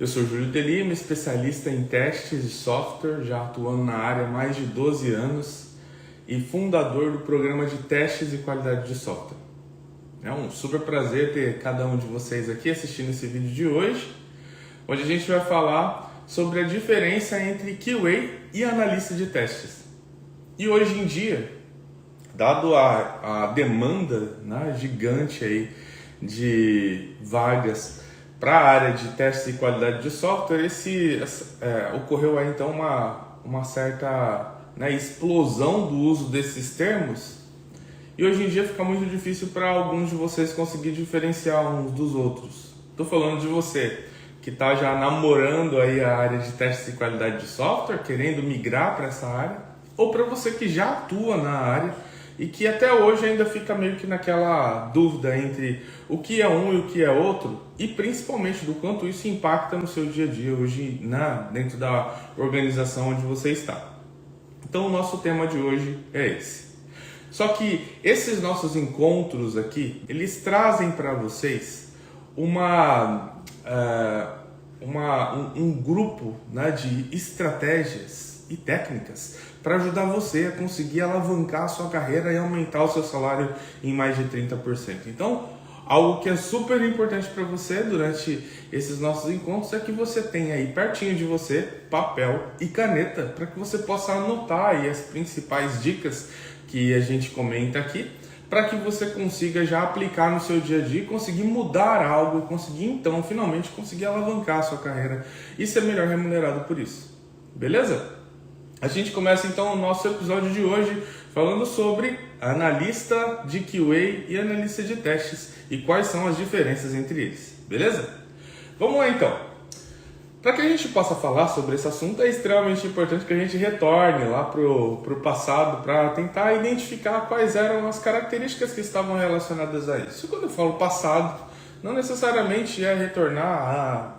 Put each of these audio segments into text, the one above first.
Eu sou Júlio de Lima, especialista em testes de software, já atuando na área há mais de 12 anos e fundador do programa de testes e qualidade de software. É um super prazer ter cada um de vocês aqui assistindo esse vídeo de hoje, onde a gente vai falar sobre a diferença entre QA e analista de testes. E hoje em dia, dado a demanda, né, gigante aí de vagas para a área de testes e qualidade de software, ocorreu aí então uma certa, né, explosão do uso desses termos, e hoje em dia fica muito difícil para alguns de vocês conseguir diferenciar uns dos outros. Estou falando de você que está já namorando aí a área de testes e qualidade de software, querendo migrar para essa área, ou para você que já atua na área e que até hoje ainda fica meio que naquela dúvida entre o que é um e o que é outro, e principalmente do quanto isso impacta no seu dia a dia hoje, dentro da organização onde você está. Então o nosso tema de hoje é esse. Só que esses nossos encontros aqui, eles trazem para vocês um grupo, né, de estratégias e técnicas para ajudar você a conseguir alavancar a sua carreira e aumentar o seu salário em mais de 30%. Então, algo que é super importante para você durante esses nossos encontros é que você tenha aí pertinho de você papel e caneta para que você possa anotar aí as principais dicas que a gente comenta aqui, para que você consiga já aplicar no seu dia a dia e conseguir mudar algo e conseguir então finalmente conseguir alavancar a sua carreira e ser melhor remunerado por isso. Beleza? A gente começa então o nosso episódio de hoje falando sobre analista de QA e analista de testes e quais são as diferenças entre eles, beleza? Vamos lá então. Para que a gente possa falar sobre esse assunto, é extremamente importante que a gente retorne lá para o passado para tentar identificar quais eram as características que estavam relacionadas a isso. E quando eu falo passado, não necessariamente é retornar a,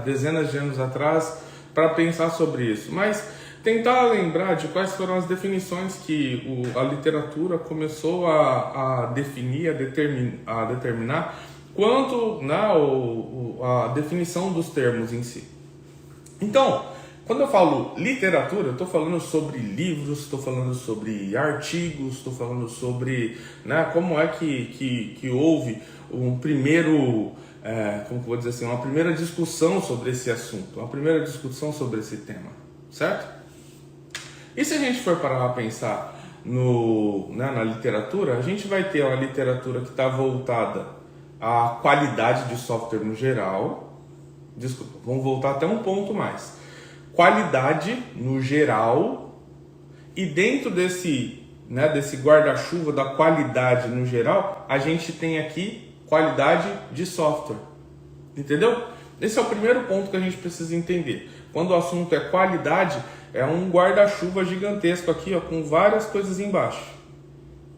dezenas de anos atrás para pensar sobre isso, mas tentar lembrar de quais foram as definições que a literatura começou a definir, a determinar, quanto a definição dos termos em si. Então, quando eu falo literatura, eu estou falando sobre livros, estou falando sobre artigos, estou falando sobre, como é que houve um primeiro, uma primeira discussão sobre esse assunto, uma primeira discussão sobre esse tema, certo? E se a gente for parar a pensar na literatura, a gente vai ter uma literatura que está voltada à qualidade de software no geral. Desculpa, vamos voltar até um ponto mais. Qualidade no geral, e dentro desse guarda-chuva da qualidade no geral, a gente tem aqui qualidade de software. Entendeu? Esse é o primeiro ponto que a gente precisa entender. Quando o assunto é qualidade, é um guarda-chuva gigantesco aqui, ó, com várias coisas embaixo.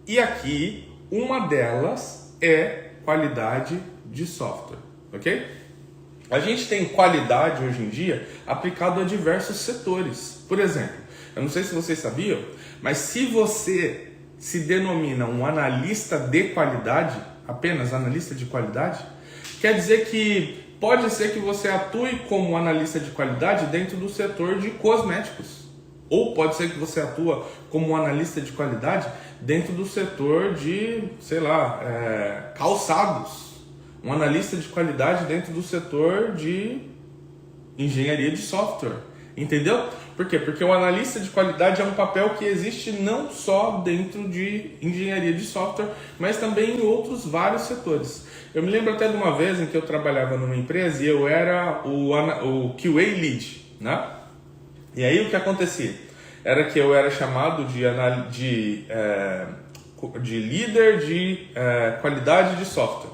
E aqui, uma delas é qualidade de software, ok? A gente tem qualidade hoje em dia aplicado a diversos setores. Por exemplo, eu não sei se vocês sabiam, mas se você se denomina um analista de qualidade, apenas analista de qualidade, quer dizer que pode ser que você atue como analista de qualidade dentro do setor de cosméticos. Ou pode ser que você atua como analista de qualidade dentro do setor de, calçados. Um analista de qualidade dentro do setor de engenharia de software. Entendeu? Por quê? Porque o analista de qualidade é um papel que existe não só dentro de engenharia de software, mas também em outros vários setores. Eu me lembro até de uma vez em que eu trabalhava numa empresa e eu era o QA Lead, né? E aí o que acontecia? Era que eu era chamado de líder de qualidade de software.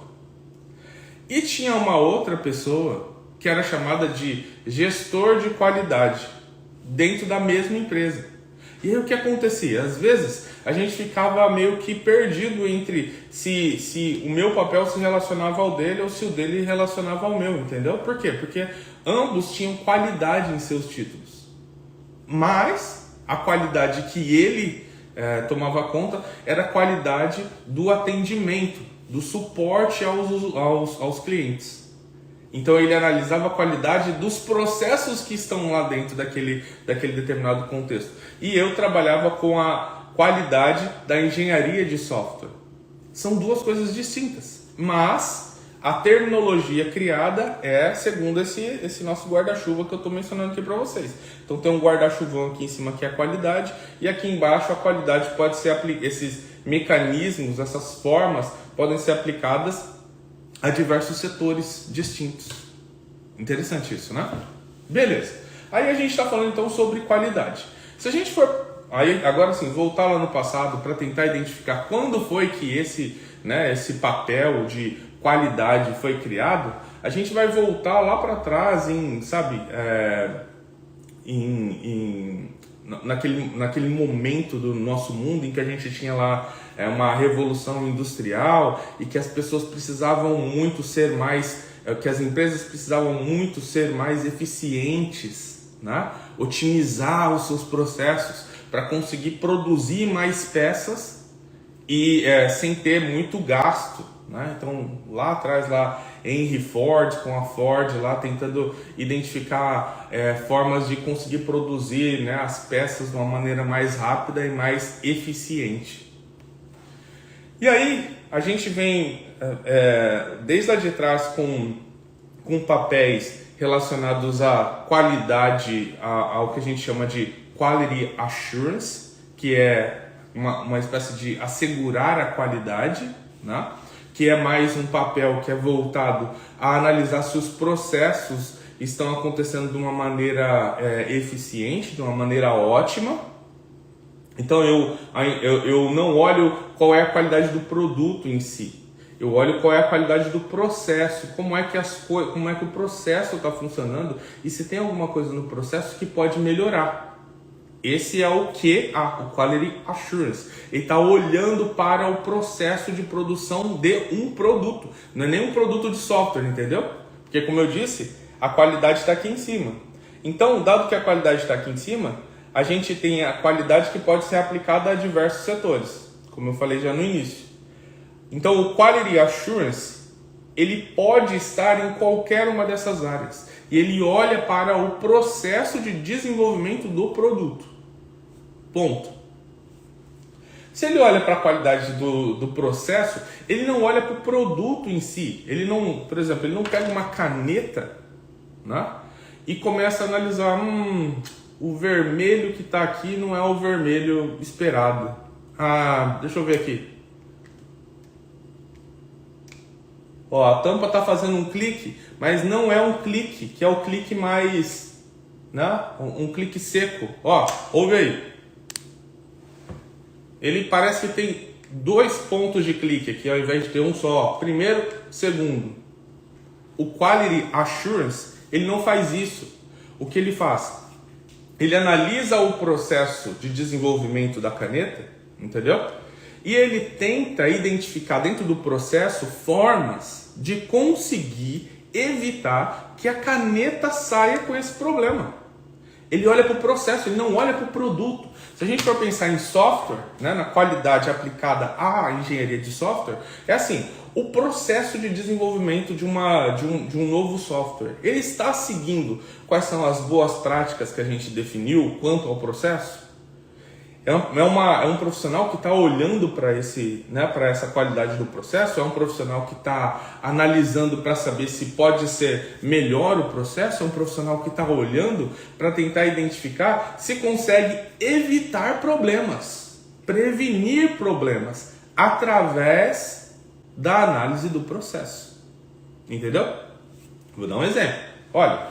E tinha uma outra pessoa que era chamada de gestor de qualidade dentro da mesma empresa. E aí o que acontecia? Às vezes a gente ficava meio que perdido entre se o meu papel se relacionava ao dele ou se o dele relacionava ao meu, entendeu? Por quê? Porque ambos tinham qualidade em seus títulos. Mas a qualidade que ele tomava conta era a qualidade do atendimento, do suporte aos clientes. Então ele analisava a qualidade dos processos que estão lá dentro daquele determinado contexto. E eu trabalhava com a qualidade da engenharia de software. São duas coisas distintas, mas a terminologia criada é segundo esse nosso guarda-chuva que eu estou mencionando aqui para vocês. Então tem um guarda-chuvão aqui em cima que é a qualidade, e aqui embaixo a qualidade pode ser esses mecanismos, essas formas podem ser aplicadas a diversos setores distintos. Interessante isso, né? Beleza. Aí a gente está falando então sobre qualidade. Se a gente for aí agora sim voltar lá no passado para tentar identificar quando foi que esse papel de qualidade foi criado, a gente vai voltar lá para trás naquele momento do nosso mundo em que a gente tinha lá uma revolução industrial e que as pessoas precisavam muito ser mais, que as empresas precisavam muito ser mais eficientes, né? Otimizar os seus processos para conseguir produzir mais peças e sem ter muito gasto, né? Então lá atrás lá Henry Ford com a Ford lá tentando identificar formas de conseguir produzir, né, as peças de uma maneira mais rápida e mais eficiente. E aí a gente vem desde lá de trás com papéis relacionados à qualidade, ao que a gente chama de Quality Assurance, que é uma espécie de assegurar a qualidade, né? Que é mais um papel que é voltado a analisar se os processos estão acontecendo de uma maneira eficiente, de uma maneira ótima. Então eu não olho qual é a qualidade do produto em si, eu olho qual é a qualidade do processo, como é que o processo está funcionando e se tem alguma coisa no processo que pode melhorar. Esse é o Quality Assurance. Ele está olhando para o processo de produção de um produto. Não é nem um produto de software, entendeu? Porque, como eu disse, a qualidade está aqui em cima. Então, dado que a qualidade está aqui em cima, a gente tem a qualidade que pode ser aplicada a diversos setores, como eu falei já no início. Então, o Quality Assurance, ele pode estar em qualquer uma dessas áreas. E ele olha para o processo de desenvolvimento do produto. Ponto. Se ele olha para a qualidade do processo, ele não olha para o produto em si. Ele não, por exemplo, ele não pega uma caneta, né, e começa a analisar, o vermelho que está aqui não é o vermelho esperado. Deixa eu ver aqui. Ó, a tampa está fazendo um clique, mas não é um clique, que é o clique mais, né? Um clique seco. Ó, ouve aí. Ele parece que tem 2 pontos de clique aqui, ao invés de ter um só. Primeiro, segundo. O Quality Assurance, ele não faz isso. O que ele faz? Ele analisa o processo de desenvolvimento da caneta, entendeu? E ele tenta identificar dentro do processo formas de conseguir evitar que a caneta saia com esse problema. Ele olha para o processo, ele não olha para o produto. Se a gente for pensar em software, né, na qualidade aplicada à engenharia de software, é assim, o processo de desenvolvimento de um novo software, ele está seguindo quais são as boas práticas que a gente definiu quanto ao processo? É um profissional que está olhando para essa qualidade do processo, é um profissional que está analisando para saber se pode ser melhor o processo, é um profissional que está olhando para tentar identificar se consegue evitar problemas, prevenir problemas através da análise do processo. Entendeu? Vou dar um exemplo. Olha,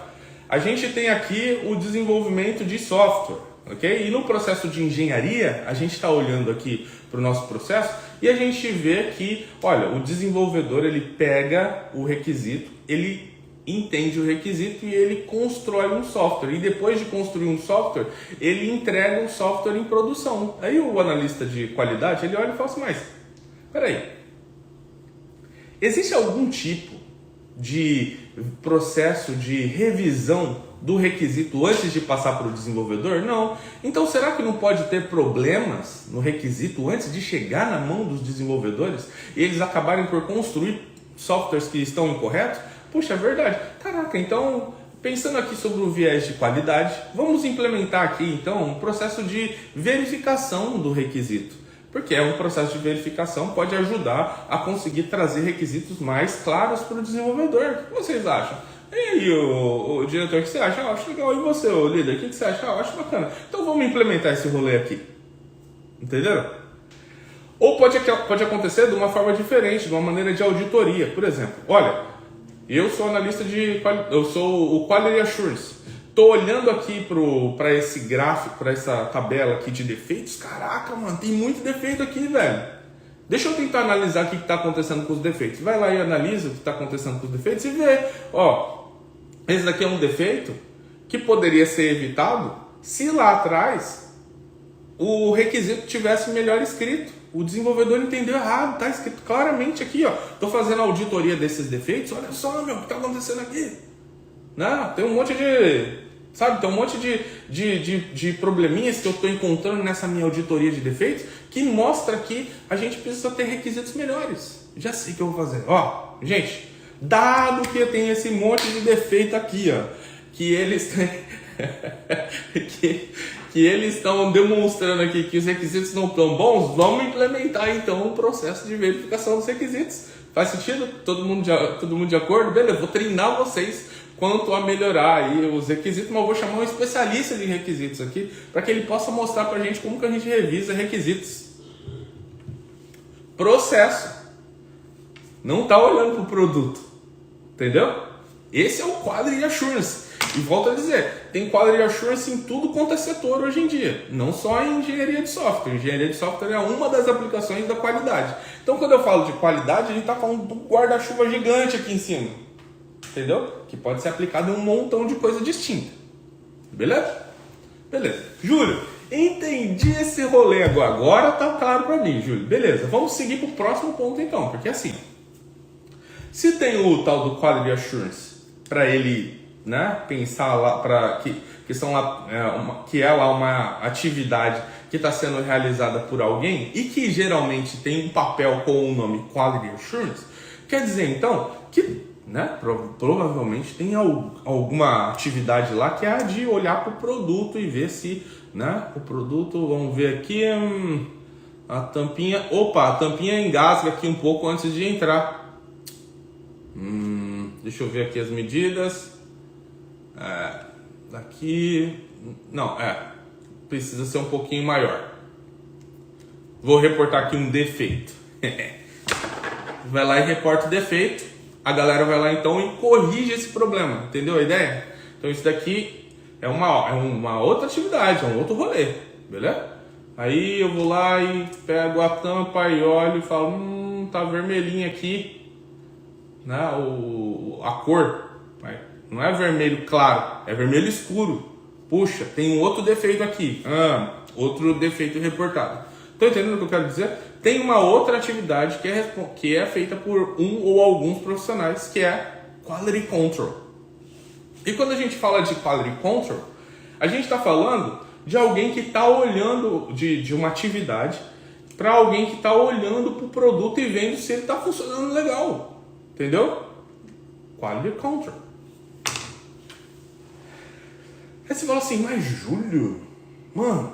a gente tem aqui o desenvolvimento de software. Okay? E no processo de engenharia, a gente está olhando aqui para o nosso processo e a gente vê que, olha, o desenvolvedor ele pega o requisito, ele entende o requisito e ele constrói um software. E depois de construir um software, ele entrega um software em produção. Aí o analista de qualidade, ele olha e fala assim, mas, peraí, existe algum tipo de processo de revisão do requisito antes de passar para o desenvolvedor? Não. Então será que não pode ter problemas no requisito antes de chegar na mão dos desenvolvedores e eles acabarem por construir softwares que estão incorretos? Puxa, é verdade. Caraca, então, pensando aqui sobre o viés de qualidade, vamos implementar aqui, então, um processo de verificação do requisito. Porque é um processo de verificação, pode ajudar a conseguir trazer requisitos mais claros para o desenvolvedor. O que vocês acham? E aí, o diretor, o que você acha? Ah, acho legal. E você, o líder, o que você acha? Ah, acho bacana. Então vamos implementar esse rolê aqui. Entenderam? Ou pode acontecer de uma forma diferente, de uma maneira de auditoria. Por exemplo, olha, eu sou analista eu sou o Quality Assurance. Estou olhando aqui para esse gráfico, para essa tabela aqui de defeitos. Caraca, mano, tem muito defeito aqui, velho. Deixa eu tentar analisar o que está acontecendo com os defeitos. Vai lá e analisa o que está acontecendo com os defeitos e vê. Ó, esse daqui é um defeito que poderia ser evitado se lá atrás o requisito tivesse melhor escrito. O desenvolvedor entendeu errado, está escrito claramente aqui, ó. Estou fazendo a auditoria desses defeitos, olha só, meu, o que está acontecendo aqui? Não, tem um monte de... Sabe, tem um monte de probleminhas que eu estou encontrando nessa minha auditoria de defeitos que mostra que a gente precisa ter requisitos melhores. Já sei o que eu vou fazer. Ó, gente, dado que eu tenho esse monte de defeito aqui, ó, que eles que eles estão demonstrando aqui que os requisitos não estão bons, vamos implementar então um processo de verificação dos requisitos. Faz sentido? Todo mundo de acordo? Beleza, vou treinar vocês quanto a melhorar aí os requisitos, mas eu vou chamar um especialista de requisitos aqui para que ele possa mostrar para a gente como que a gente revisa requisitos. Processo. Não está olhando para o produto. Entendeu? Esse é o Quality Assurance. E volto a dizer, tem Quality Assurance em tudo quanto é setor hoje em dia. Não só em engenharia de software. Engenharia de software é uma das aplicações da qualidade. Então quando eu falo de qualidade, a gente está falando do guarda-chuva gigante aqui em cima. Entendeu? Que pode ser aplicado em um montão de coisa distinta. Beleza? Beleza. Júlio, entendi esse rolê agora. Agora tá claro para mim, Júlio. Beleza, vamos seguir para o próximo ponto então. Porque assim, se tem o tal do Quality Assurance para ele, né, pensar lá, que é lá uma atividade que está sendo realizada por alguém e que geralmente tem um papel com o nome Quality Assurance, quer dizer então que, né, provavelmente tem alguma atividade lá que é a de olhar para o produto e ver se, né, o produto, vamos ver aqui, a tampinha engasga aqui um pouco antes de entrar. Deixa eu ver aqui as medidas. Daqui, não, precisa ser um pouquinho maior. Vou reportar aqui um defeito. Vai lá e reporta o defeito. A galera vai lá então e corrige esse problema, entendeu a ideia? Então isso daqui é uma outra atividade, é um outro rolê, beleza? Aí eu vou lá e pego a tampa e olho e falo, tá vermelhinho aqui, né? A cor, não é vermelho claro, é vermelho escuro. Puxa, tem um outro defeito aqui, outro defeito reportado. Estão entendendo o que eu quero dizer? Tem uma outra atividade que é feita por um ou alguns profissionais, que é Quality Control. E quando a gente fala de Quality Control, a gente está falando de alguém que está olhando, de uma atividade, para alguém que está olhando para o produto e vendo se ele está funcionando legal. Entendeu? Quality Control. Aí você fala assim, mas Júlio, mano,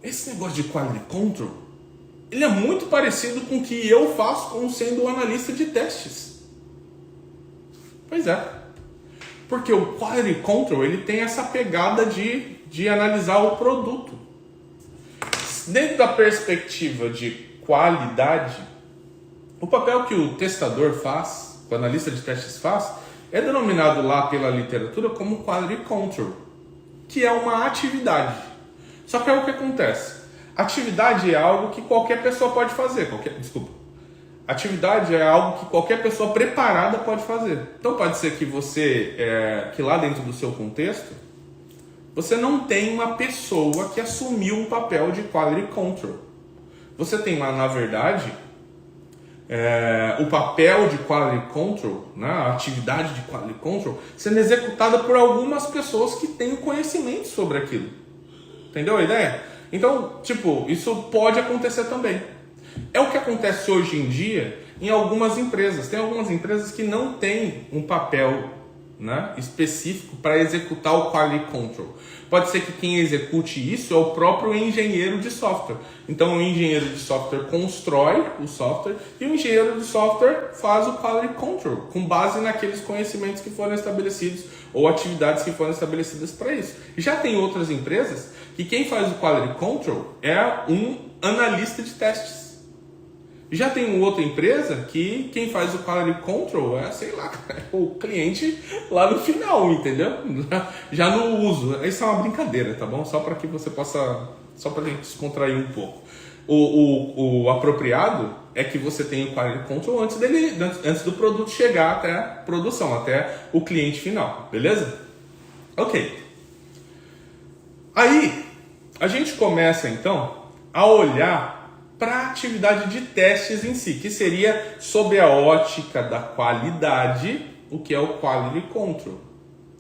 esse negócio de Quality Control, ele é muito parecido com o que eu faço como sendo um analista de testes. Pois é. Porque o Quality Control, ele tem essa pegada de analisar o produto. Dentro da perspectiva de qualidade, o papel que o testador faz, o analista de testes faz, é denominado lá pela literatura como Quality Control, que é uma atividade. Só que é o que acontece. Atividade é algo que qualquer pessoa pode fazer. Atividade é algo que qualquer pessoa preparada pode fazer. Então pode ser que que lá dentro do seu contexto, você não tem uma pessoa que assumiu o papel de Quality Control. Você tem lá, na verdade, o papel de Quality Control, né, a atividade de Quality Control, sendo executada por algumas pessoas que têm conhecimento sobre aquilo. Entendeu a ideia? Então, isso pode acontecer também. É o que acontece hoje em dia em algumas empresas. Tem algumas empresas que não têm um papel, né, específico para executar o Quality Control. Pode ser que quem execute isso é o próprio engenheiro de software. Então o engenheiro de software constrói o software e o engenheiro de software faz o Quality Control com base naqueles conhecimentos que foram estabelecidos ou atividades que foram estabelecidas para isso. Já tem outras empresas que quem faz o Quality Control é um analista de testes. Já tem uma outra empresa que quem faz o Quality Control é, sei lá, o cliente lá no final, entendeu? Já no uso. Isso é uma brincadeira, tá bom? Só para que você possa, só para a gente descontrair um pouco. O apropriado é que você tenha o Quality Control antes do produto chegar até a produção, até o cliente final, beleza? Ok. Aí, a gente começa então a olhar para a atividade de testes em si, que seria sob a ótica da qualidade, o que é o Quality Control,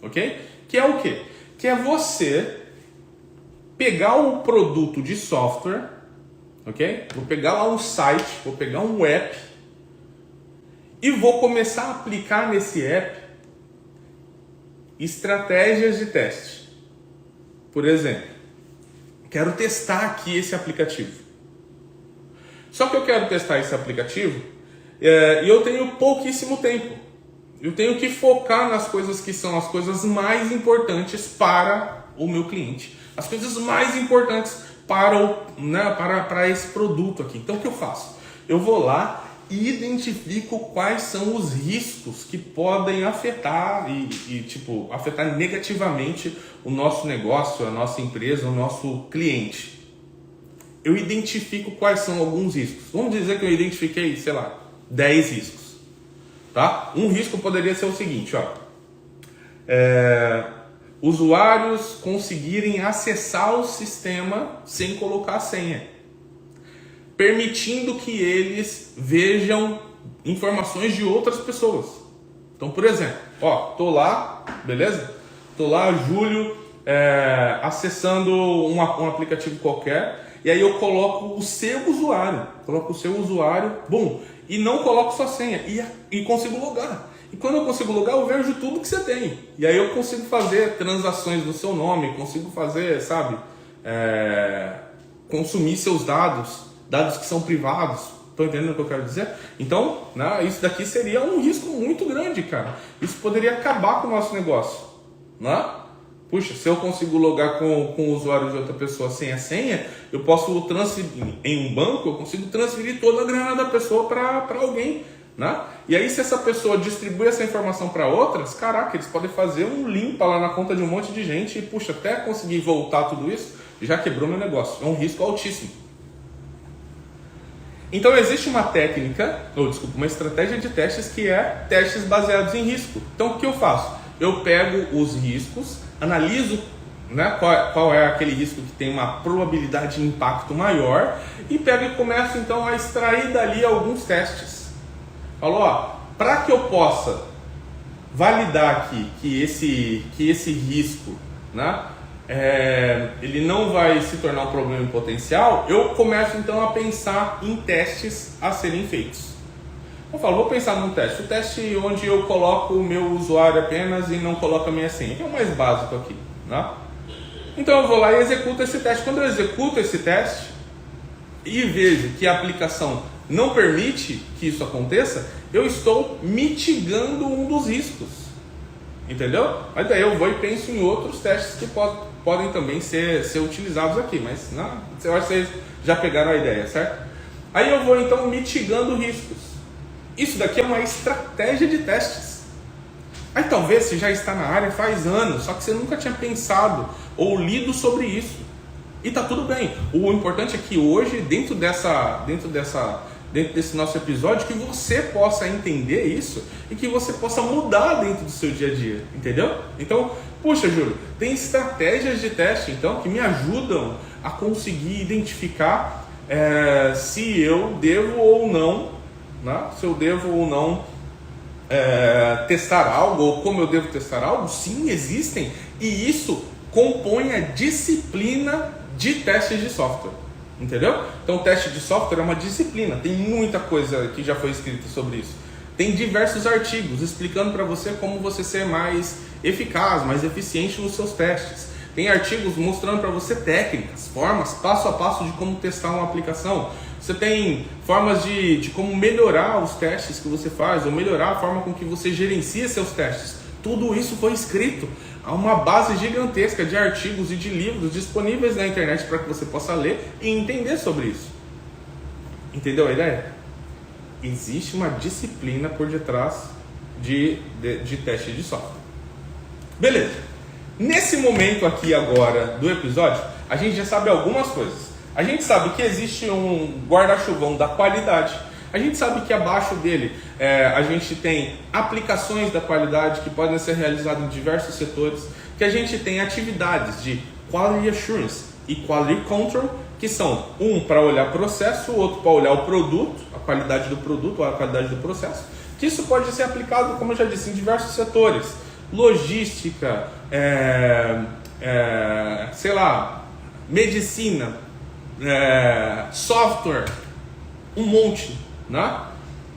ok? Que é o quê? Que é você pegar um produto de software, ok? Vou pegar lá um site, vou pegar um app e vou começar a aplicar nesse app estratégias de teste. Por exemplo, quero testar aqui esse aplicativo. Só que eu quero testar esse aplicativo e eu tenho pouquíssimo tempo. Eu tenho que focar nas coisas que são as coisas mais importantes para o meu cliente. As coisas mais importantes para esse produto aqui. Então o que eu faço? Eu vou lá e identifico quais são os riscos que podem afetar afetar negativamente o nosso negócio, a nossa empresa, o nosso cliente. Eu identifico quais são alguns riscos. Vamos dizer que eu identifiquei, sei lá, 10 riscos. Tá? Um risco poderia ser o seguinte, ó. Usuários conseguirem acessar o sistema sem colocar a senha, permitindo que eles vejam informações de outras pessoas. Então, por exemplo, ó, tô lá, beleza? Tô lá, Júlio, acessando um aplicativo qualquer. E aí eu coloco o seu usuário, bom, e não coloco sua senha, e consigo logar. E quando eu consigo logar, eu vejo tudo que você tem. E aí eu consigo fazer transações no seu nome, consigo fazer, consumir seus dados que são privados. Estão entendendo o que eu quero dizer? Então, né, isso daqui seria um risco muito grande, cara. Isso poderia acabar com o nosso negócio, né? Puxa, se eu consigo logar com o usuário de outra pessoa sem a senha, eu posso transferir em um banco, eu consigo transferir toda a grana da pessoa para alguém, né? E aí se essa pessoa distribui essa informação para outras, caraca, eles podem fazer um limpa lá na conta de um monte de gente e, puxa, até conseguir voltar tudo isso, já quebrou meu negócio. É um risco altíssimo. Então existe uma uma estratégia de testes que é testes baseados em risco. Então o que eu faço? Eu pego os riscos, analiso, né, qual é aquele risco que tem uma probabilidade de impacto maior e pego e começo então a extrair dali alguns testes. Falou, ó, para que eu possa validar aqui que esse risco, né, ele não vai se tornar um problema em potencial, eu começo então a pensar em testes a serem feitos. Eu falo, vou pensar num teste. O teste onde eu coloco o meu usuário apenas e não coloco a minha senha, que é o mais básico aqui, né? Então eu vou lá e executo esse teste. Quando eu executo esse teste e vejo que a aplicação não permite que isso aconteça, eu estou mitigando um dos riscos. Entendeu? Mas daí eu vou e penso em outros testes que podem também ser utilizados aqui. Mas não, eu acho que vocês já pegaram a ideia, certo? Aí eu vou então mitigando riscos. Isso daqui é uma estratégia de testes. Aí talvez você já está na área faz anos, só que você nunca tinha pensado ou lido sobre isso. E tá tudo bem. O importante é que hoje, dentro desse nosso episódio, que você possa entender isso e que você possa mudar dentro do seu dia a dia, entendeu? Então, puxa, Júlio, tem estratégias de teste então que me ajudam a conseguir identificar se eu devo ou não, né? Se eu devo ou não testar algo, ou como eu devo testar algo. Sim, existem, e isso compõe a disciplina de testes de software. Entendeu? Então, o teste de software é uma disciplina. Tem muita coisa que já foi escrita sobre isso. Tem diversos artigos explicando para você como você ser mais eficaz, mais eficiente nos seus testes. Tem artigos mostrando para você técnicas, formas, passo a passo de como testar uma aplicação. Você tem formas de como melhorar os testes que você faz, ou melhorar a forma com que você gerencia seus testes. Tudo isso foi escrito. Há uma base gigantesca de artigos e de livros disponíveis na internet para que você possa ler e entender sobre isso. Entendeu a ideia? Existe uma disciplina por detrás de teste de software. Beleza. Nesse momento aqui agora do episódio, a gente já sabe algumas coisas. A gente sabe que existe um guarda-chuvão da qualidade. A gente sabe que abaixo dele a gente tem aplicações da qualidade que podem ser realizadas em diversos setores. Que a gente tem atividades de Quality Assurance e Quality Control, que são um para olhar processo, o outro para olhar o produto, a qualidade do produto ou a qualidade do processo. Que isso pode ser aplicado, como eu já disse, em diversos setores. Logística, sei lá, medicina, software, um monte, né?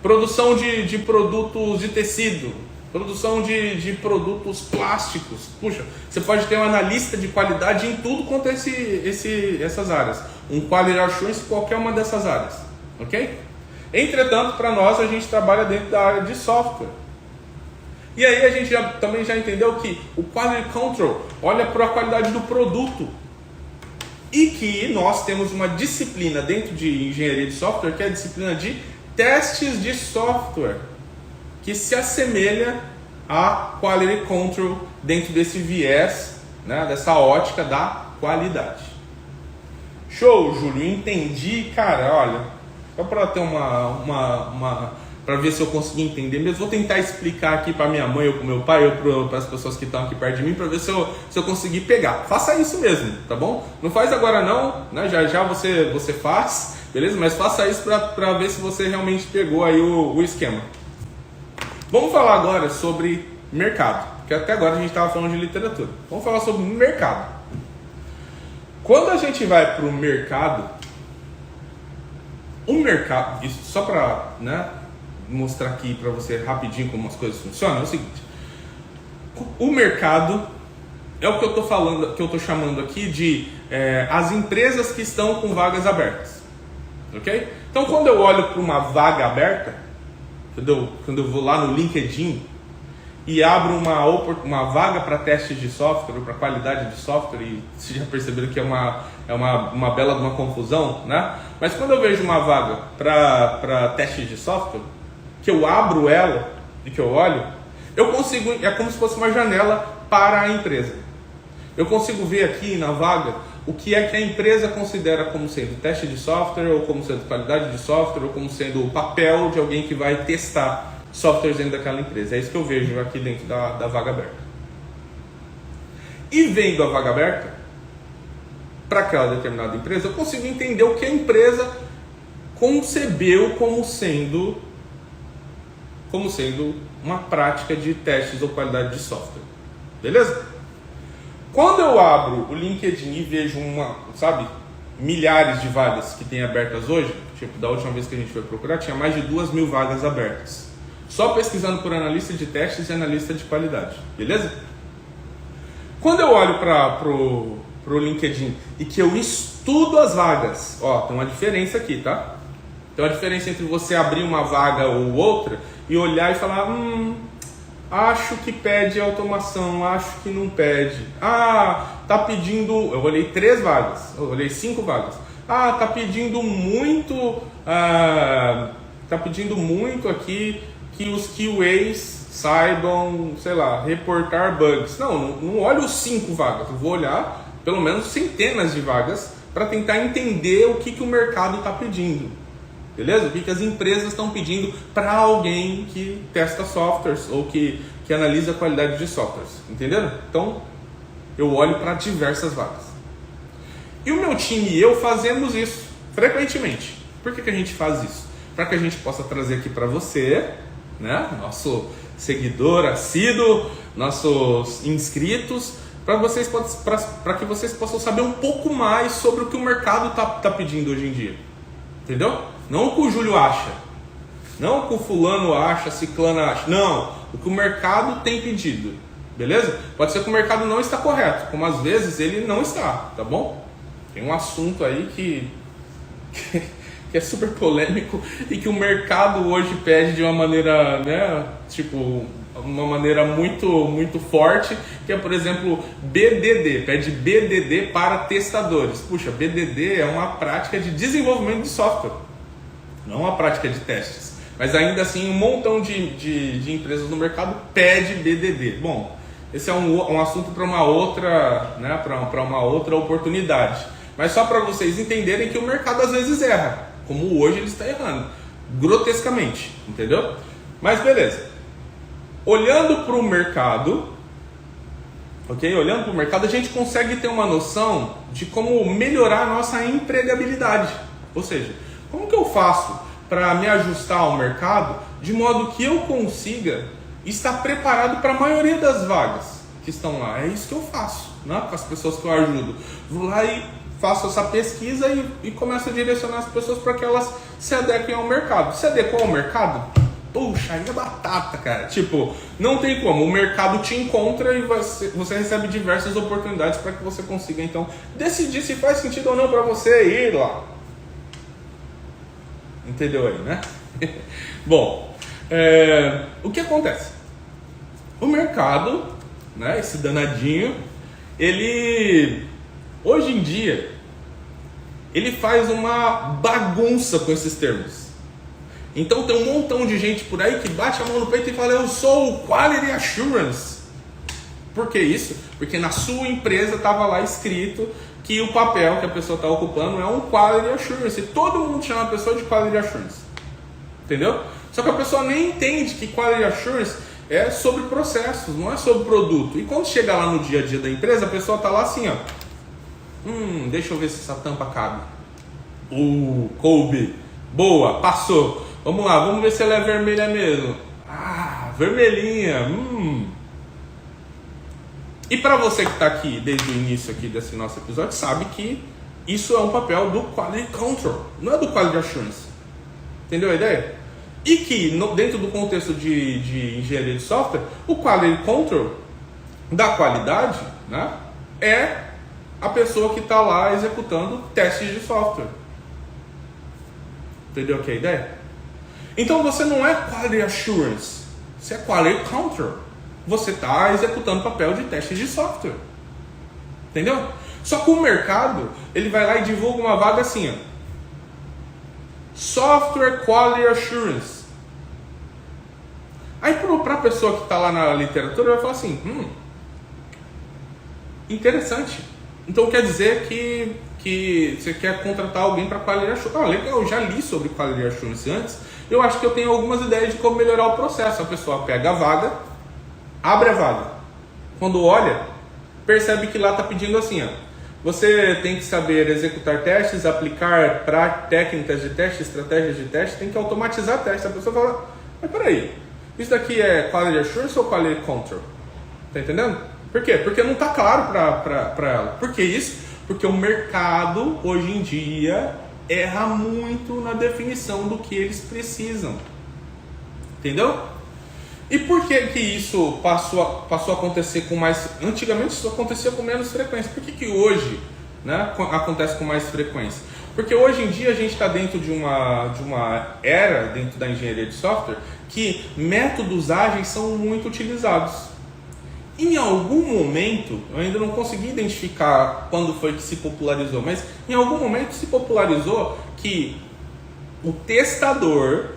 Produção de produtos de tecido, produção de produtos plásticos. Puxa, você pode ter um analista de qualidade em tudo quanto essas áreas. Um Quality Assurance em qualquer uma dessas áreas, ok? Entretanto, para nós, a gente trabalha dentro da área de software. E aí a gente também já entendeu que o Quality Control olha para a qualidade do produto. E que nós temos uma disciplina dentro de engenharia de software, que é a disciplina de testes de software, que se assemelha a Quality Control dentro desse viés, né, dessa ótica da qualidade. Show, Júlio, entendi, cara, olha, só para ter para ver se eu consegui entender mesmo, vou tentar explicar aqui para minha mãe ou para meu pai ou para as pessoas que estão aqui perto de mim, para ver se eu conseguir pegar. Faça isso mesmo, tá bom? Não faz agora não, né? Já você faz, beleza? Mas faça isso para ver se você realmente pegou aí o esquema. Vamos falar agora sobre mercado, porque até agora a gente estava falando de literatura. Vamos falar sobre mercado. Quando a gente vai para o mercado, isso só para, né, mostrar aqui para você rapidinho como as coisas funcionam, é o seguinte: o mercado é o que eu estou falando, que eu estou chamando aqui de as empresas que estão com vagas abertas, ok? Então, quando eu olho para uma vaga aberta, quando eu vou lá no LinkedIn e abro uma vaga para testes de software ou para qualidade de software, e vocês já perceberam que é uma bela de uma confusão, né? Mas quando eu vejo uma vaga para testes de software, que eu abro ela e que eu olho, eu consigo, é como se fosse uma janela para a empresa. Eu consigo ver aqui na vaga o que é que a empresa considera como sendo teste de software, ou como sendo qualidade de software, ou como sendo o papel de alguém que vai testar softwares dentro daquela empresa. É isso que eu vejo aqui dentro da vaga aberta. E vendo a vaga aberta para aquela determinada empresa, eu consigo entender o que a empresa concebeu como sendo uma prática de testes ou qualidade de software. Beleza? Quando eu abro o LinkedIn e vejo milhares de vagas que tem abertas hoje, tipo, da última vez que a gente foi procurar, tinha mais de 2.000 vagas abertas. Só pesquisando por analista de testes e analista de qualidade. Beleza? Quando eu olho para o LinkedIn e que eu estudo as vagas, ó, tem uma diferença aqui, tá? Tem uma diferença entre você abrir uma vaga ou outra e olhar e falar, acho que pede automação, acho que não pede. Tá pedindo, eu olhei 3 vagas, eu olhei 5 vagas. Tá pedindo muito aqui que os QAs saibam, sei lá, reportar bugs. Não olho os 5 vagas, eu vou olhar pelo menos centenas de vagas para tentar entender o que o mercado está pedindo. Beleza? O que as empresas estão pedindo para alguém que testa softwares ou que analisa a qualidade de softwares. Entenderam? Então, eu olho para diversas vagas. E o meu time e eu fazemos isso frequentemente. Por que a gente faz isso? Para que a gente possa trazer aqui para você, né, nosso seguidor assíduo, nossos inscritos, para que vocês possam saber um pouco mais sobre o que o mercado tá pedindo hoje em dia. Entendeu? Não o que o Júlio acha, não o que o fulano acha, ciclano acha, não, o que o mercado tem pedido, beleza? Pode ser que o mercado não está correto, como às vezes ele não está, tá bom? Tem um assunto aí que é super polêmico e que o mercado hoje pede de uma maneira, né, tipo, uma maneira muito forte, que é, por exemplo, BDD, pede BDD para testadores. Puxa, BDD é uma prática de desenvolvimento de software, não uma prática de testes. Mas ainda assim, um montão de empresas no mercado pede BDD. Bom, esse é um assunto para uma outra, né, para uma outra oportunidade. Mas só para vocês entenderem que o mercado às vezes erra, como hoje ele está errando, grotescamente, entendeu? Mas beleza. Olhando para o mercado, ok? Olhando para o mercado, a gente consegue ter uma noção de como melhorar a nossa empregabilidade. Ou seja, como que eu faço para me ajustar ao mercado de modo que eu consiga estar preparado para a maioria das vagas que estão lá? É isso que eu faço, né? Com as pessoas que eu ajudo. Vou lá e faço essa pesquisa e começo a direcionar as pessoas para que elas se adequem ao mercado. Se adequam ao mercado? Puxa, aí é batata, cara. Tipo, não tem como. O mercado te encontra e você recebe diversas oportunidades para que você consiga, então, decidir se faz sentido ou não para você ir lá. Entendeu aí, né? Bom, o que acontece? O mercado, né, esse danadinho, ele, hoje em dia, ele faz uma bagunça com esses termos. Então tem um montão de gente por aí que bate a mão no peito e fala: eu sou o Quality Assurance. Por que isso? Porque na sua empresa estava lá escrito que o papel que a pessoa está ocupando é um Quality Assurance. E todo mundo chama a pessoa de Quality Assurance. Entendeu? Só que a pessoa nem entende que Quality Assurance é sobre processos, não é sobre produto. E quando chega lá no dia a dia da empresa, a pessoa está lá assim, ó. Deixa eu ver se essa tampa cabe. Coube. Boa, passou. Vamos lá, vamos ver se ela é vermelha mesmo. Vermelhinha. E para você que está aqui desde o início aqui desse nosso episódio, sabe que isso é um papel do Quality Control, não é do Quality Assurance. Entendeu a ideia? E que dentro do contexto de engenharia de software, o Quality Control da qualidade, né, é a pessoa que está lá executando testes de software. Entendeu que é a ideia? Então você não é Quality Assurance, você é Quality Control. Você está executando papel de teste de software. Entendeu? Só que o mercado, ele vai lá e divulga uma vaga assim, ó. Software Quality Assurance. Aí para a pessoa que está lá na literatura, vai falar assim, interessante. Então quer dizer que você quer contratar alguém para Quality Assurance. Legal, eu já li sobre Quality Assurance antes. Eu acho que eu tenho algumas ideias de como melhorar o processo. A pessoa pega a vaga, abre a vaga. Quando olha, percebe que lá está pedindo assim, ó. Você tem que saber executar testes, aplicar técnicas de teste, estratégias de teste, tem que automatizar testes. A pessoa fala, mas peraí, isso daqui é Quality Assurance ou Quality Control? Tá entendendo? Por quê? Porque não está claro para ela. Por que isso? Porque o mercado, hoje em dia, erra muito na definição do que eles precisam. Entendeu? E por que isso passou a acontecer com mais... Antigamente isso acontecia com menos frequência. Por que hoje, né, acontece com mais frequência? Porque hoje em dia a gente está dentro de uma era, dentro da engenharia de software, que métodos ágeis são muito utilizados. Em algum momento, eu ainda não consegui identificar quando foi que se popularizou, mas em algum momento se popularizou que o testador,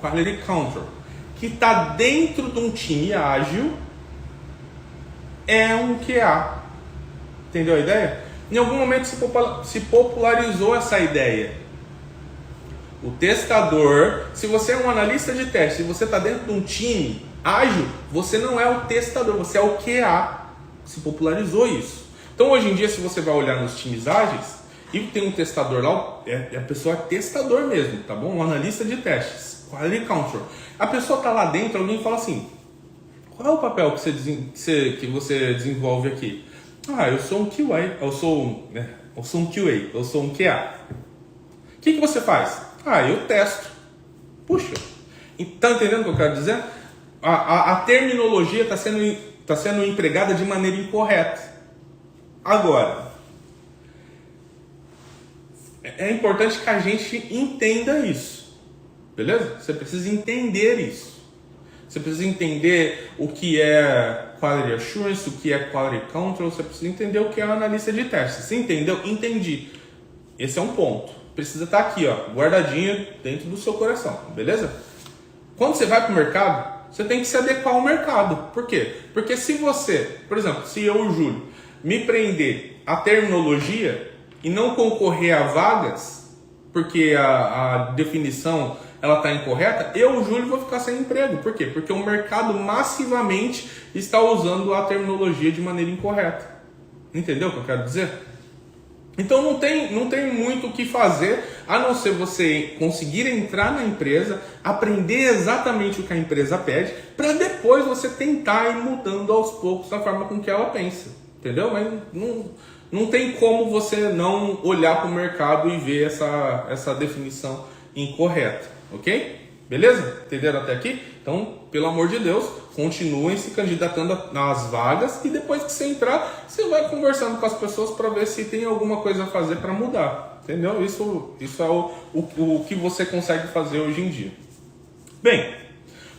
Quality Control, que está dentro de um time ágil, é um QA. Entendeu a ideia? Em algum momento se popularizou essa ideia. O testador, se você é um analista de teste, se você está dentro de um time ágil, você não é o testador, você é o QA. Se popularizou isso. Então hoje em dia, se você vai olhar nos times ágeis e tem um testador lá, a pessoa é testador mesmo, tá bom? Um analista de testes, Quality Control. A pessoa está lá dentro, alguém fala assim, Qual é o papel que você desenvolve aqui? Eu sou um QA, eu sou um QA, eu sou um QA. O que você faz? Eu testo. Puxa, tá entendendo o que eu quero dizer? A terminologia está sendo empregada de maneira incorreta. Agora, é importante que a gente entenda isso, beleza? Você precisa entender isso. Você precisa entender o que é Quality Assurance, o que é Quality Control, você precisa entender o que é analista de testes. Você entendeu? Entendi. Esse é um ponto. Precisa estar aqui, ó, guardadinho dentro do seu coração, beleza? Quando você vai para o mercado, você tem que se adequar ao mercado. Por quê? Porque se você, por exemplo, se eu, o Júlio, me prender à terminologia e não concorrer a vagas, porque a definição ela está incorreta, eu, o Júlio, vou ficar sem emprego. Por quê? Porque o mercado massivamente está usando a terminologia de maneira incorreta. Entendeu o que eu quero dizer? Então não tem muito o que fazer, a não ser você conseguir entrar na empresa, aprender exatamente o que a empresa pede, para depois você tentar ir mudando aos poucos a forma com que ela pensa. Entendeu? Mas não tem como você não olhar para o mercado e ver essa definição incorreta. Ok? Beleza? Entenderam até aqui? Então, pelo amor de Deus, continuem se candidatando nas vagas e depois que você entrar, você vai conversando com as pessoas para ver se tem alguma coisa a fazer para mudar. Entendeu? Isso é o que você consegue fazer hoje em dia. Bem,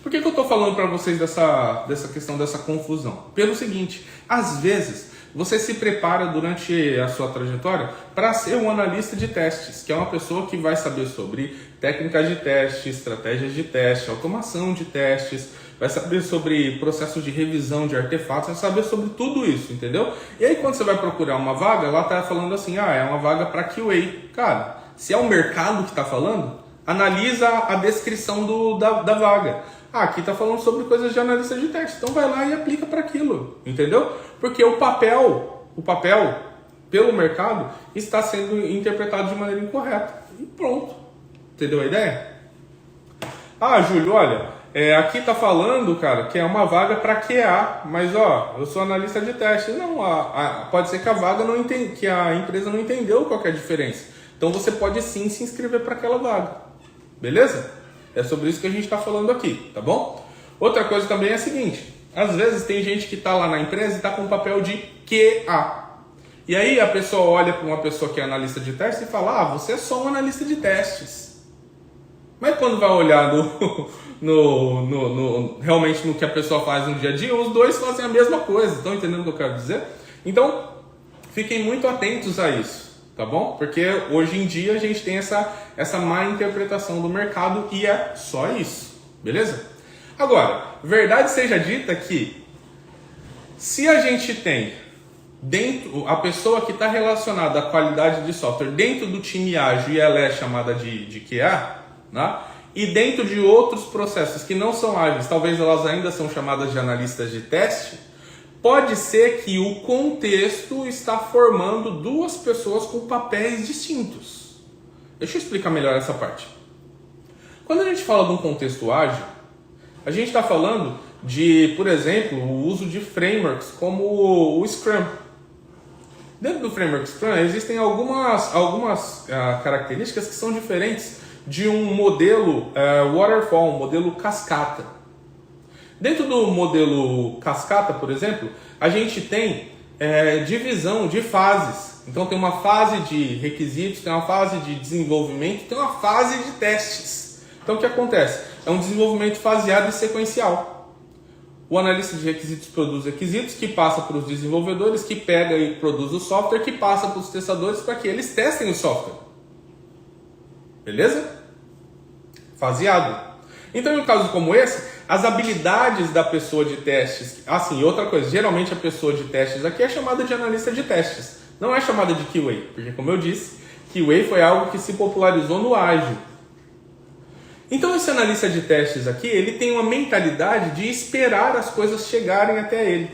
por que eu estou falando para vocês dessa questão, dessa confusão? Pelo seguinte, às vezes você se prepara durante a sua trajetória para ser um analista de testes, que é uma pessoa que vai saber sobre técnicas de teste, estratégias de teste, automação de testes, vai saber sobre processos de revisão de artefatos, vai saber sobre tudo isso, entendeu? E aí quando você vai procurar uma vaga, ela está falando assim, é uma vaga para QA. Cara, se é o mercado que está falando, analisa a descrição da vaga. Aqui está falando sobre coisas de analista de teste, então vai lá e aplica para aquilo, entendeu? Porque o papel, pelo mercado, está sendo interpretado de maneira incorreta. E pronto. Entendeu a ideia? Júlio, olha, aqui está falando, cara, que é uma vaga para QA, mas eu sou analista de teste. Não, pode ser que a vaga não entende, que a empresa não entendeu qual que é a diferença. Então você pode sim se inscrever para aquela vaga. Beleza? É sobre isso que a gente está falando aqui, tá bom? Outra coisa também é a seguinte, às vezes tem gente que está lá na empresa e está com o papel de QA. E aí a pessoa olha para uma pessoa que é analista de testes e fala, você é só um analista de testes. Mas quando vai olhar realmente no que a pessoa faz no dia a dia, os dois fazem a mesma coisa. Estão entendendo o que eu quero dizer? Então, fiquem muito atentos a isso. Tá bom? Porque hoje em dia a gente tem essa má interpretação do mercado e é só isso, beleza? Agora, verdade seja dita que se a gente tem dentro a pessoa que está relacionada à qualidade de software dentro do time ágil e ela é chamada de QA, né? E dentro de outros processos que não são ágeis, talvez elas ainda são chamadas de analistas de teste, pode ser que o contexto está formando duas pessoas com papéis distintos. Deixa eu explicar melhor essa parte. Quando a gente fala de um contexto ágil, a gente está falando de, por exemplo, o uso de frameworks como o Scrum. Dentro do framework Scrum existem algumas características que são diferentes de um modelo waterfall, um modelo cascata. Dentro do modelo cascata, por exemplo, a gente tem divisão de fases. Então tem uma fase de requisitos, tem uma fase de desenvolvimento, tem uma fase de testes. Então o que acontece? É um desenvolvimento faseado e sequencial. O analista de requisitos produz requisitos, que passa para os desenvolvedores, que pega e produz o software, que passa para os testadores para que eles testem o software. Beleza? Faseado. Então, em um caso como esse, as habilidades da pessoa de testes... outra coisa, geralmente a pessoa de testes aqui é chamada de analista de testes. Não é chamada de QA, porque como eu disse, QA foi algo que se popularizou no ágil. Então, esse analista de testes aqui, ele tem uma mentalidade de esperar as coisas chegarem até ele.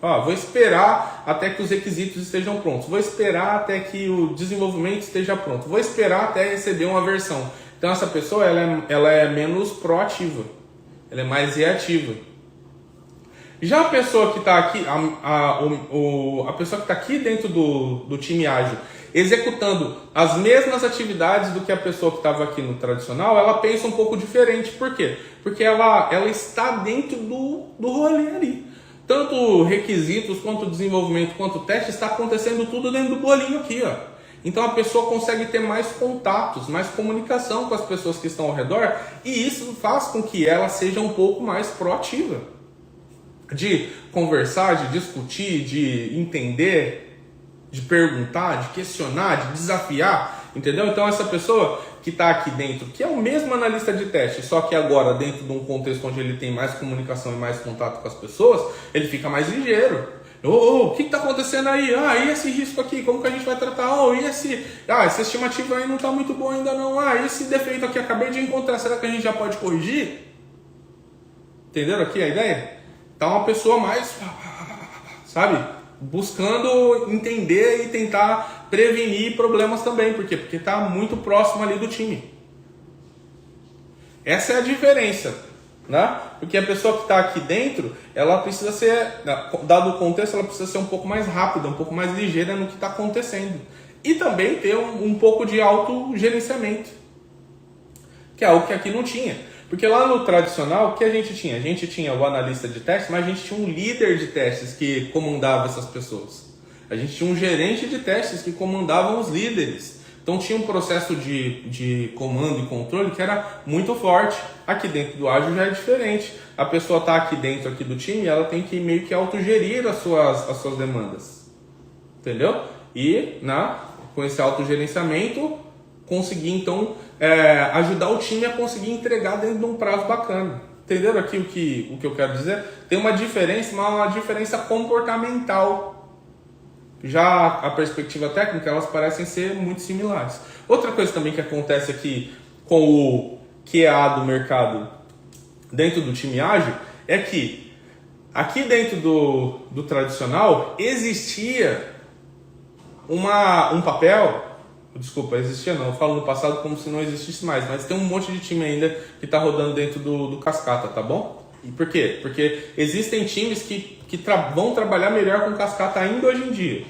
Vou esperar até que os requisitos estejam prontos. Vou esperar até que o desenvolvimento esteja pronto. Vou esperar até receber uma versão. Então, essa pessoa ela é menos proativa. Ela é mais reativa. Já a pessoa que está aqui, a pessoa que está aqui dentro do time ágil, executando as mesmas atividades do que a pessoa que estava aqui no tradicional, ela pensa um pouco diferente. Por quê? Porque ela está dentro do rolê ali. Tanto requisitos, quanto desenvolvimento, quanto teste, está acontecendo tudo dentro do bolinho aqui, ó. Então a pessoa consegue ter mais contatos, mais comunicação com as pessoas que estão ao redor, e isso faz com que ela seja um pouco mais proativa. De conversar, de discutir, de entender, de perguntar, de questionar, de desafiar, entendeu? Então essa pessoa que está aqui dentro, que é o mesmo analista de teste, só que agora dentro de um contexto onde ele tem mais comunicação e mais contato com as pessoas, ele fica mais ligeiro. O que está acontecendo aí? E esse risco aqui, como que a gente vai tratar? Essa estimativa aí não está muito boa ainda não. Esse defeito aqui acabei de encontrar, será que a gente já pode corrigir? Entenderam aqui a ideia? Tá uma pessoa mais, sabe, buscando entender e tentar prevenir problemas também. Por quê? Porque está muito próximo ali do time. Essa é a diferença, né? Porque a pessoa que está aqui dentro, ela precisa ser, dado o contexto, ela precisa ser um pouco mais rápida, um pouco mais ligeira no que está acontecendo. E também ter um pouco de autogerenciamento, que é algo que aqui não tinha. Porque lá no tradicional, o que a gente tinha? A gente tinha o analista de testes, mas a gente tinha um líder de testes que comandava essas pessoas. A gente tinha um gerente de testes que comandava os líderes. Então tinha um processo de comando e controle que era muito forte. Aqui dentro do ágil já é diferente. A pessoa está aqui dentro aqui do time, ela tem que meio que autogerir as suas demandas. Entendeu? E com esse autogerenciamento, conseguir então ajudar o time a conseguir entregar dentro de um prazo bacana. Entenderam aqui o que eu quero dizer? Tem uma diferença comportamental. Já a perspectiva técnica, elas parecem ser muito similares. Outra coisa também que acontece aqui com o QA do mercado dentro do time ágil é que aqui dentro do tradicional existia um papel. Desculpa, existia não, eu falo no passado como se não existisse mais, mas tem um monte de time ainda que está rodando dentro do cascata, tá bom? E por quê? Porque existem times que vão trabalhar melhor com cascata ainda hoje em dia.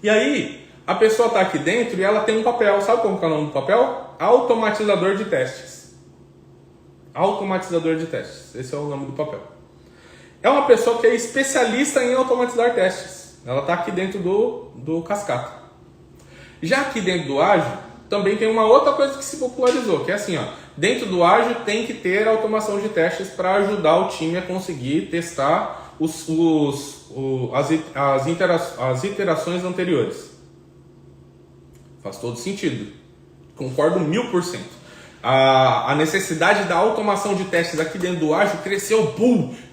E aí, a pessoa está aqui dentro e ela tem um papel, sabe como é o nome do papel? Automatizador de testes. Automatizador de testes, esse é o nome do papel. É uma pessoa que é especialista em automatizar testes. Ela está aqui dentro do cascata. Já aqui dentro do ágil, também tem uma outra coisa que se popularizou, que é assim, dentro do ágil tem que ter automação de testes para ajudar o time a conseguir testar as iterações anteriores. Faz todo sentido. Concordo 1000%. A necessidade da automação de testes aqui dentro do ágil cresceu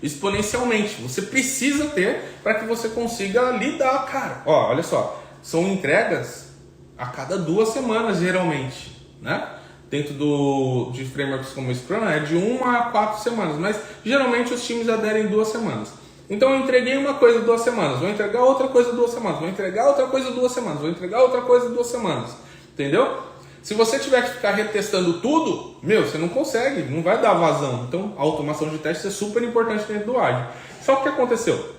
exponencialmente. Você precisa ter para que você consiga lidar, cara. Olha só, são entregas a cada 2 semanas, geralmente, né? Dentro de frameworks como o Scrum, é de 1 a 4 semanas, mas geralmente os times aderem 2 semanas. Então eu entreguei uma coisa 2 semanas, vou entregar outra coisa 2 semanas, vou entregar outra coisa 2 semanas, vou entregar outra coisa 2 semanas, entendeu? Se você tiver que ficar retestando tudo, você não consegue, não vai dar vazão. Então a automação de testes é super importante dentro do ágil. Só que o que aconteceu?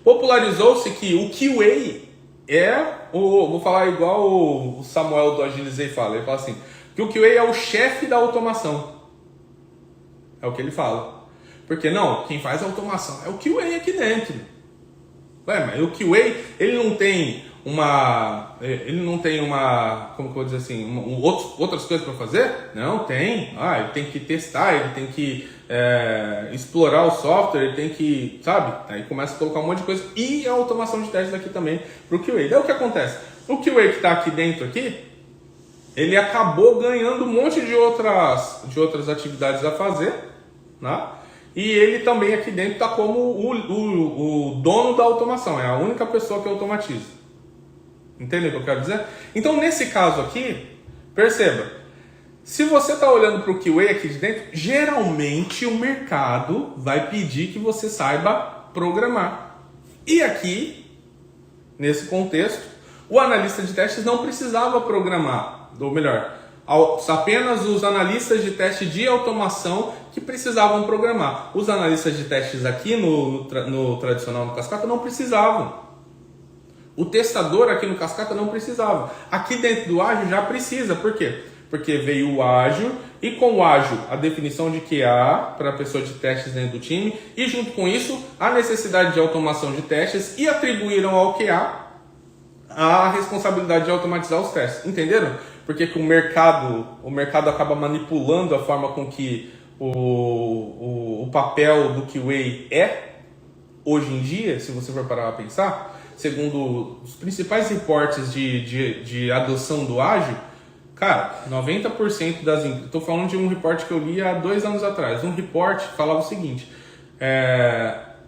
Popularizou-se que o QA vou falar igual o Samuel do Agilizei fala. Ele fala assim, que o QA é o chefe da automação. É o que ele fala. Porque quem faz a automação é o QA aqui dentro. Mas o QA, ele não tem como que eu vou dizer assim, outras coisas para fazer? Não, tem. Ele tem que testar, ele tem que explorar o software, ele tem que, sabe? Aí começa a colocar um monte de coisa. E a automação de testes aqui também para o QA. Daí o que acontece? O QA que está aqui dentro aqui, ele acabou ganhando um monte de outras atividades a fazer, né? E ele também aqui dentro está como o dono da automação, é a única pessoa que automatiza. Entendeu o que eu quero dizer? Então, nesse caso aqui, perceba, se você está olhando para o QA aqui de dentro, geralmente o mercado vai pedir que você saiba programar. E aqui, nesse contexto, o analista de testes não precisava programar, ou melhor, Apenas os analistas de teste de automação que precisavam programar. Os analistas de testes aqui no tradicional no Cascata não precisavam. O testador aqui no Cascata não precisava. Aqui dentro do ágil já precisa. Por quê? Porque veio o ágil e com o ágil a definição de QA para a pessoa de testes dentro do time e junto com isso a necessidade de automação de testes e atribuíram ao QA a responsabilidade de automatizar os testes. Entenderam? Porque que o mercado acaba manipulando a forma com que o papel do QA é hoje em dia, se você for parar para pensar, segundo os principais reportes de adoção do ágil, cara, 90% das empresas... Estou falando de um report que eu li há 2 anos atrás. Um report falava o seguinte,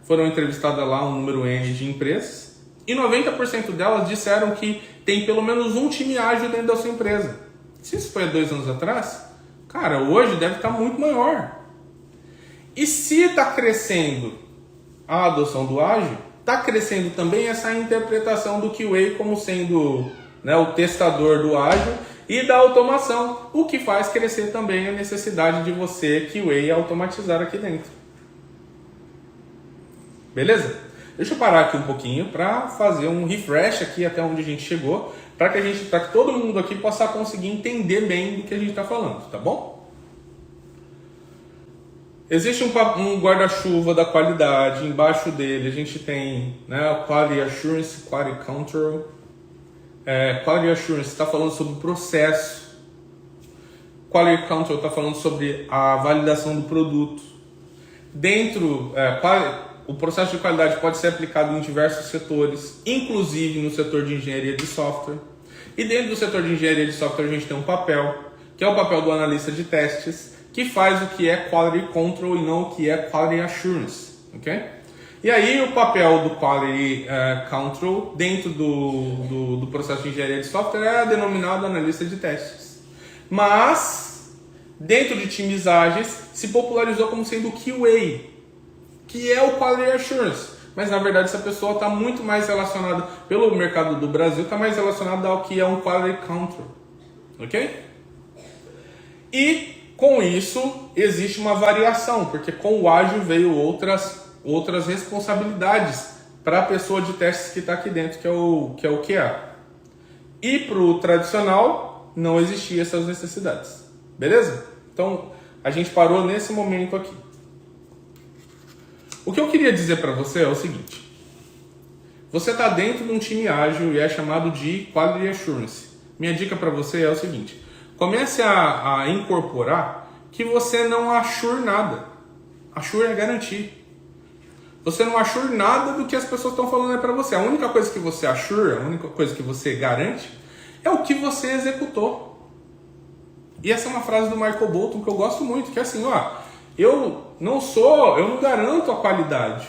foram entrevistadas lá um número N de empresas e 90% delas disseram que tem pelo menos um time ágil dentro da sua empresa. Se isso foi há 2 anos atrás, cara, hoje deve estar muito maior. E se está crescendo a adoção do ágil, está crescendo também essa interpretação do QA como sendo, né, o testador do ágil e da automação, o que faz crescer também a necessidade de você, QA, automatizar aqui dentro. Beleza? Deixa eu parar aqui um pouquinho para fazer um refresh aqui até onde a gente chegou, para que todo mundo aqui possa conseguir entender bem do que a gente está falando, tá bom? Existe um guarda-chuva da qualidade, embaixo dele a gente tem, né, o Quality Assurance, Quality Control. Quality Assurance está falando sobre o processo. Quality Control está falando sobre a validação do produto. O processo de qualidade pode ser aplicado em diversos setores, inclusive no setor de engenharia de software. E dentro do setor de engenharia de software a gente tem um papel, que é o papel do analista de testes, que faz o que é Quality Control e não o que é Quality Assurance. Okay? E aí o papel do Quality Control dentro do processo de engenharia de software é denominado analista de testes. Mas, dentro de times ágeis, se popularizou como sendo o QA, que é o Quality Assurance. Mas na verdade essa pessoa está muito mais relacionada, pelo mercado do Brasil, está mais relacionada ao que é um Quality Control. Ok? E com isso existe uma variação, porque com o ágil veio outras responsabilidades para a pessoa de testes que está aqui dentro, que é o QA. E para o tradicional não existiam essas necessidades. Beleza? Então a gente parou nesse momento aqui. O que eu queria dizer para você é o seguinte. Você está dentro de um time ágil e é chamado de Quality Assurance. Minha dica para você é o seguinte. Comece a incorporar que você não assure nada. Assure é garantir. Você não assure nada do que as pessoas estão falando para você. A única coisa que você assure, a única coisa que você garante é o que você executou. E essa é uma frase do Michael Bolton que eu gosto muito, que é assim, eu não garanto a qualidade.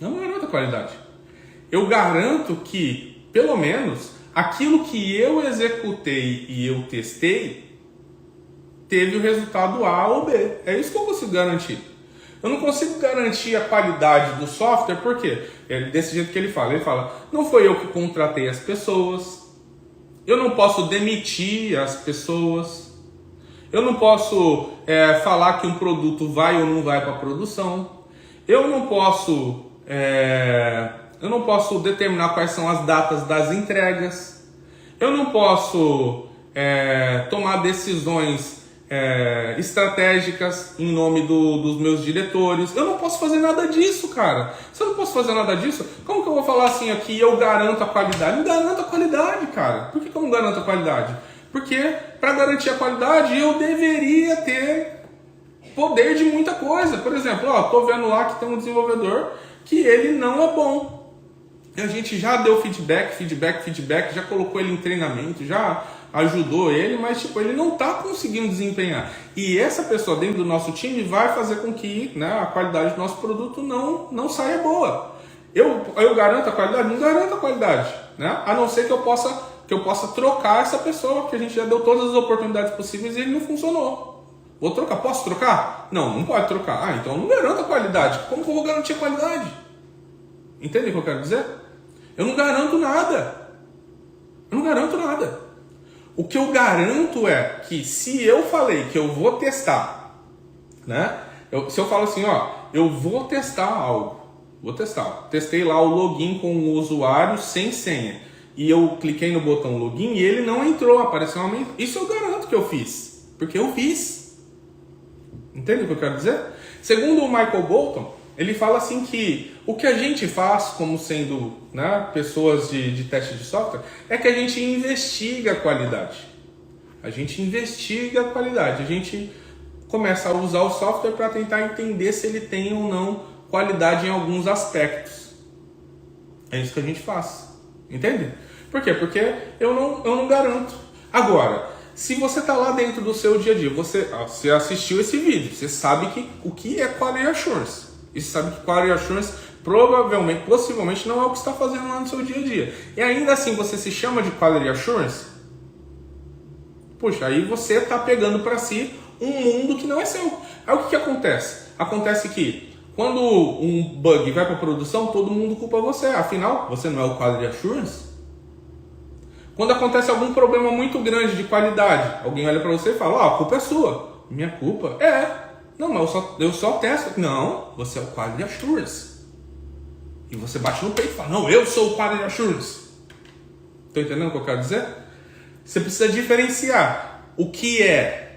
Não garanto a qualidade. Eu garanto que, pelo menos, aquilo que eu executei e eu testei teve o resultado A ou B. É isso que eu consigo garantir. Eu não consigo garantir a qualidade do software, por quê? É desse jeito que ele fala, não foi eu que contratei as pessoas, eu não posso demitir as pessoas, eu não posso falar que um produto vai ou não vai para a produção, eu não posso determinar quais são as datas das entregas, eu não posso tomar decisões estratégicas em nome dos meus diretores. Eu não posso fazer nada disso, cara. Se eu não posso fazer nada disso, como que eu vou falar assim aqui, eu garanto a qualidade? Não garanto a qualidade, cara. Por que eu não garanto a qualidade? Porque para garantir a qualidade eu deveria ter poder de muita coisa. Por exemplo, tô vendo lá que tem um desenvolvedor que ele não é bom. E a gente já deu feedback, já colocou ele em treinamento, já ajudou ele, mas ele não está conseguindo desempenhar. E essa pessoa dentro do nosso time vai fazer com que, né, a qualidade do nosso produto não saia boa. Eu garanto a qualidade? Não garanto a qualidade, né? A não ser que eu possa trocar essa pessoa, que a gente já deu todas as oportunidades possíveis e ele não funcionou. Vou trocar? Posso trocar? Não pode trocar. Então eu não garanto a qualidade. Como que eu vou garantir a qualidade? Entende o que eu quero dizer? Eu não garanto nada. O que eu garanto é que se eu falei que eu vou testar, né? Se eu falo assim, ó, eu vou testar algo, testei lá o login com o usuário sem senha, e eu cliquei no botão login e ele não entrou, apareceu uma mensagem. Isso eu garanto que eu fiz, porque eu fiz. Entende o que eu quero dizer? Segundo o Michael Bolton, ele fala assim que o que a gente faz como sendo, né, pessoas de teste de software é que a gente investiga a qualidade. A gente começa a usar o software para tentar entender se ele tem ou não qualidade em alguns aspectos. É isso que a gente faz. Entende? Por quê? Porque eu não garanto. Agora, se você está lá dentro do seu dia a dia, você assistiu esse vídeo, você sabe o que é Quality Assurance. E você sabe que Quality Assurance possivelmente não é o que você está fazendo lá no seu dia a dia. E ainda assim você se chama de Quality Assurance? Puxa, aí você está pegando para si um mundo que não é seu. Aí o que acontece? Acontece que quando um bug vai para produção, todo mundo culpa você. Afinal, você não é o Quality Assurance? Quando acontece algum problema muito grande de qualidade, alguém olha para você e fala, a culpa é sua. Minha culpa? Não, mas eu só testo. Não, você é o Quality Assurance. E você bate no peito e fala, não, eu sou o Quality Assurance. Estão entendendo o que eu quero dizer? Você precisa diferenciar o que é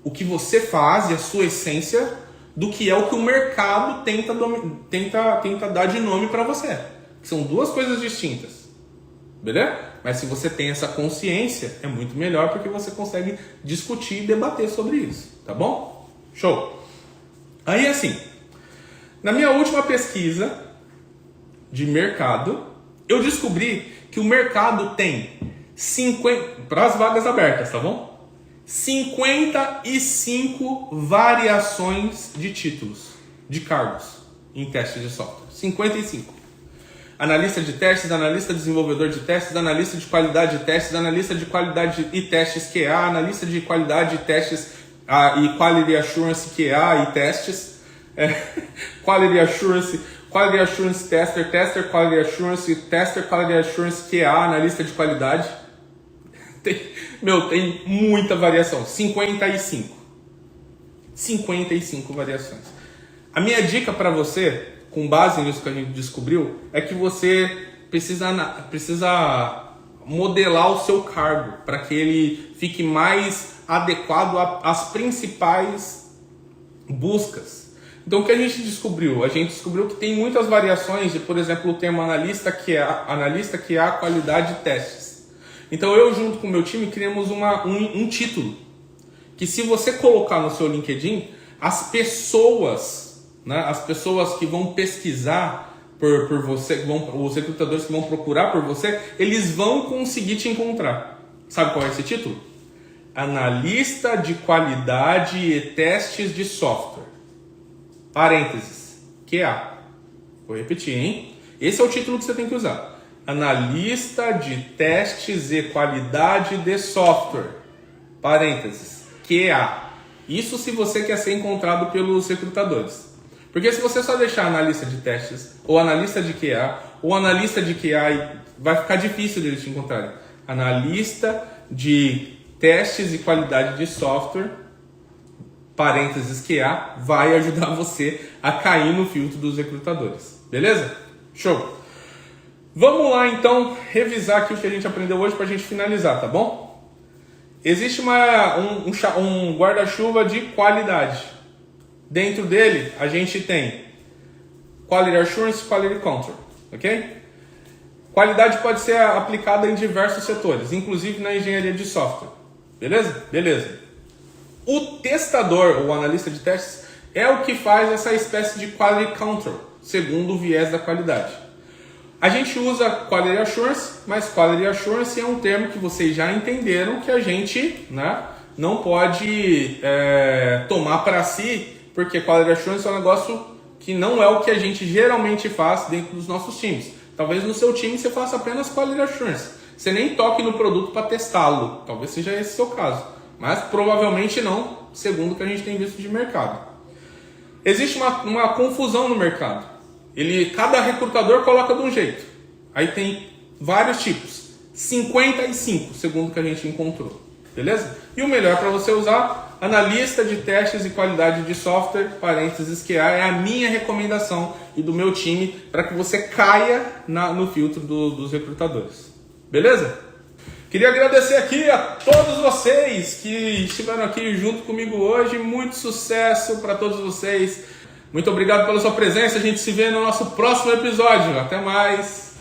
o que você faz e a sua essência do que é o que o mercado tenta dar de nome para você. São duas coisas distintas. Beleza? Mas se você tem essa consciência, é muito melhor porque você consegue discutir e debater sobre isso. Tá bom? Show! Aí assim, na minha última pesquisa de mercado, eu descobri que o mercado tem 50, para as vagas abertas, tá bom? 55 variações de títulos, de cargos em testes de software. 55. Analista de testes, analista desenvolvedor de testes, analista de qualidade de testes, analista de qualidade e testes QA, analista de qualidade de testes e Quality Assurance QA e testes, Quality Assurance Tester, Quality Assurance Tester, Quality Assurance QA, analista de qualidade. Tem muita variação. 55 variações. A minha dica para você, com base nisso que a gente descobriu, é que você precisa modelar o seu cargo para que ele fique mais adequado às principais buscas. Então o que a gente descobriu? A gente descobriu que tem muitas variações de, por exemplo, o termo analista QA, qualidade de testes. Então eu, junto com o meu time, criamos um título que, se você colocar no seu LinkedIn, as pessoas que vão pesquisar por você, os recrutadores que vão procurar por você, eles vão conseguir te encontrar. Sabe qual é esse título? Analista de qualidade e testes de software. Parênteses. QA. Vou repetir, hein? Esse é o título que você tem que usar. Analista de testes e qualidade de software. Parênteses. QA. Isso se você quer ser encontrado pelos recrutadores. Porque se você só deixar analista de testes, ou analista de QA, ou analista de QA, vai ficar difícil de eles te encontrarem. Analista de testes e qualidade de software, parênteses QA, vai ajudar você a cair no filtro dos recrutadores. Beleza? Show! Vamos lá então revisar aqui o que a gente aprendeu hoje para a gente finalizar, tá bom? Existe um guarda-chuva de qualidade. Dentro dele a gente tem Quality Assurance e Quality Control, ok? Qualidade pode ser aplicada em diversos setores, inclusive na engenharia de software. Beleza? Beleza. O testador, ou analista de testes, é o que faz essa espécie de Quality Control, segundo o viés da qualidade. A gente usa Quality Assurance, mas Quality Assurance é um termo que vocês já entenderam que a gente, né, não pode tomar para si, porque Quality Assurance é um negócio que não é o que a gente geralmente faz dentro dos nossos times. Talvez no seu time você faça apenas Quality Assurance. Você nem toque no produto para testá-lo. Talvez seja esse o seu caso. Mas provavelmente não, segundo o que a gente tem visto de mercado. Existe uma confusão no mercado. Cada recrutador coloca de um jeito. Aí tem vários tipos. 55, segundo o que a gente encontrou. Beleza? E o melhor para você usar, analista de testes e qualidade de software, parênteses QA, é a minha recomendação e do meu time para que você caia no filtro dos recrutadores. Beleza? Queria agradecer aqui a todos vocês que estiveram aqui junto comigo hoje. Muito sucesso para todos vocês. Muito obrigado pela sua presença. A gente se vê no nosso próximo episódio. Até mais.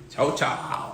Tchau, tchau.